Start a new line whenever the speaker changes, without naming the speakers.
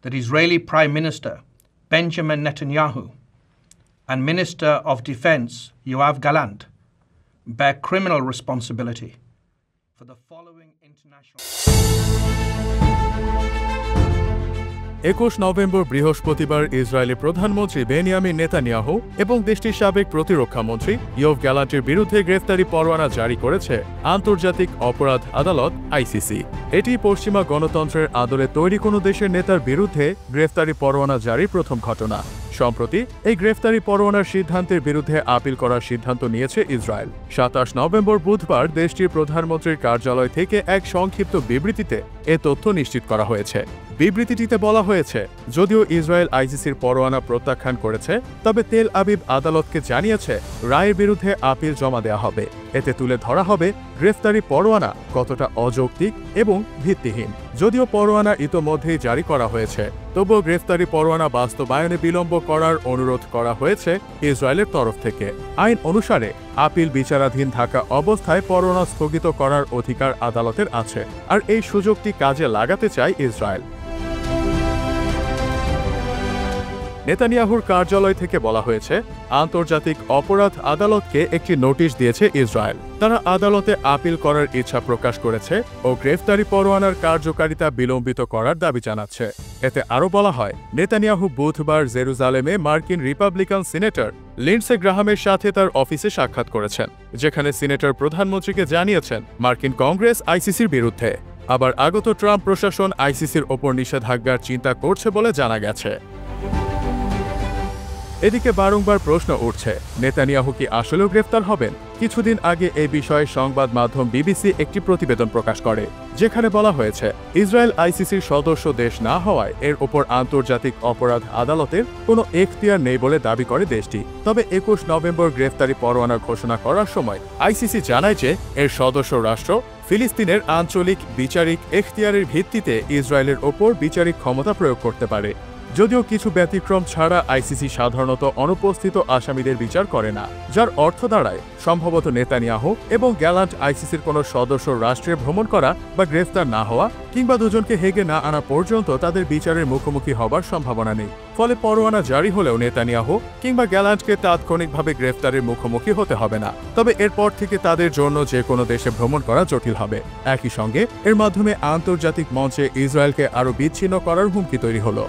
that Israeli Prime Minister Benjamin Netanyahu and Minister of Defense Yoav Gallant bear criminal responsibility for the following international
21 November বৃহস্পতিবার Israeli প্রধানমন্ত্রী Benjamin Netanyahu এবং দেশটির সাবেক প্রতিরক্ষা মন্ত্রী Yoav গ্যালান্টের বিরুদ্ধে গ্রেফতারি পরোয়ানা জারি করেছে আন্তর্জাতিক অপরাধ আদালত আইসিসি। এটি পশ্চিমা গণতন্ত্রের আদলে তৈরি কোনো দেশের নেতার বিরুদ্ধে গ্রেফতারি পরোয়ানা জারির প্রথম ঘটনা। সম্প্রতি এই গ্রেফতারি পরোয়ানার সিদ্ধান্তের বিরুদ্ধে আপিল করার সিদ্ধান্ত নিয়েছে ইসরায়েল। 27 নভেম্বর বুধবার দেশটির প্রধানমন্ত্রীর কার্যালয় থেকে এক সংক্ষিপ্ত বিবৃতিতে এ তথ্য নিশ্চিত করা হয়েছে। বিবৃতিটিতে বলা হয়েছে, যদিও ইসরায়েল আইসিসির পরোয়ানা প্রত্যাখ্যান করেছে, তবে তেল আবিব আদালতকে জানিয়েছে রায়ের বিরুদ্ধে আপিল জমা দেওয়া হবে। এতে তুলে ধরা হবে গ্রেফতারি পরোয়ানা কতটা অযৌক্তিক এবং ভিত্তিহীন। যদিও পরোয়ানা ইতোমধ্যেই জারি করা হয়েছে, তবুও গ্রেফতারি পরোয়ানা বাস্তবায়নে বিলম্ব করার অনুরোধ করা হয়েছে ইসরায়েলের তরফ থেকে। আইন অনুসারে আপিল বিচারাধীন থাকা অবস্থায় পরোয়ানা স্থগিত করার অধিকার আদালতের আছে, আর এই সুযোগটি কাজে লাগাতে চায় ইসরায়েল। নেতানিয়াহুর কার্যালয় থেকে বলা হয়েছে, আন্তর্জাতিক অপরাধ আদালতকে একটি নোটিশ দিয়েছে ইসরায়েল। তারা আদালতে আপিল করার ইচ্ছা প্রকাশ করেছে ও গ্রেফতারি পরোয়ানার কার্যকারিতা বিলম্বিত করার দাবি জানাচ্ছে। এতে আরও বলা হয়, নেতানিয়াহু বুধবার জেরুজালেমে মার্কিন রিপাবলিকান সিনেটর লিন্ডসে গ্রাহামের সাথে তার অফিসে সাক্ষাৎ করেছেন, যেখানে সিনেটর প্রধানমন্ত্রীকে জানিয়েছেন মার্কিন কংগ্রেস আইসিসির বিরুদ্ধে। আবার আগত ট্রাম্প প্রশাসন আইসিসির ওপর নিষেধাজ্ঞার চিন্তা করছে বলে জানা গেছে। এদিকে বারংবার প্রশ্ন উঠছে, নেতানিয়াহু কি আসলেও গ্রেফতার হবেন? কিছুদিন আগে এই বিষয়ে সংবাদ মাধ্যম বিবিসি একটি প্রতিবেদন প্রকাশ করে, যেখানে বলা হয়েছে ইসরায়েল আইসিসির সদস্য দেশ না হওয়ায় এর ওপর আন্তর্জাতিক অপরাধ আদালতের কোনো এখতিয়ার নেই বলে দাবি করে দেশটি। তবে 21 নভেম্বর গ্রেফতারি পরোয়ানা ঘোষণা করার সময় আইসিসি জানায় যে এর সদস্য রাষ্ট্র ফিলিস্তিনের আঞ্চলিক বিচারিক এখতিয়ারের ভিত্তিতে ইসরায়েলের ওপর বিচারিক ক্ষমতা প্রয়োগ করতে পারে। যদিও কিছু ব্যতিক্রম ছাড়া আইসিসি সাধারণত অনুপস্থিত আসামিদের বিচার করে না, যার অর্থ দাঁড়ায় সম্ভবত নেতানিয়াহু এবং গ্যালান্ট আইসিসির কোনো সদস্য রাষ্ট্রে ভ্রমণ করা বা গ্রেফতার না হওয়া কিংবা দুজনকে হেগে না আনা পর্যন্ত তাদের বিচারের মুখোমুখি হবার সম্ভাবনা নেই। ফলে পরোয়ানা জারি হলেও নেতানিয়াহু কিংবা গ্যালান্টকে তাৎক্ষণিকভাবে গ্রেফতারের মুখোমুখি হতে হবে না, তবে এরপর থেকে তাদের জন্য যে কোনো দেশে ভ্রমণ করা জটিল হবে। একই সঙ্গে এর মাধ্যমে আন্তর্জাতিক মঞ্চে ইসরায়েলকে আরও বিচ্ছিন্ন করার হুমকি তৈরি হলো।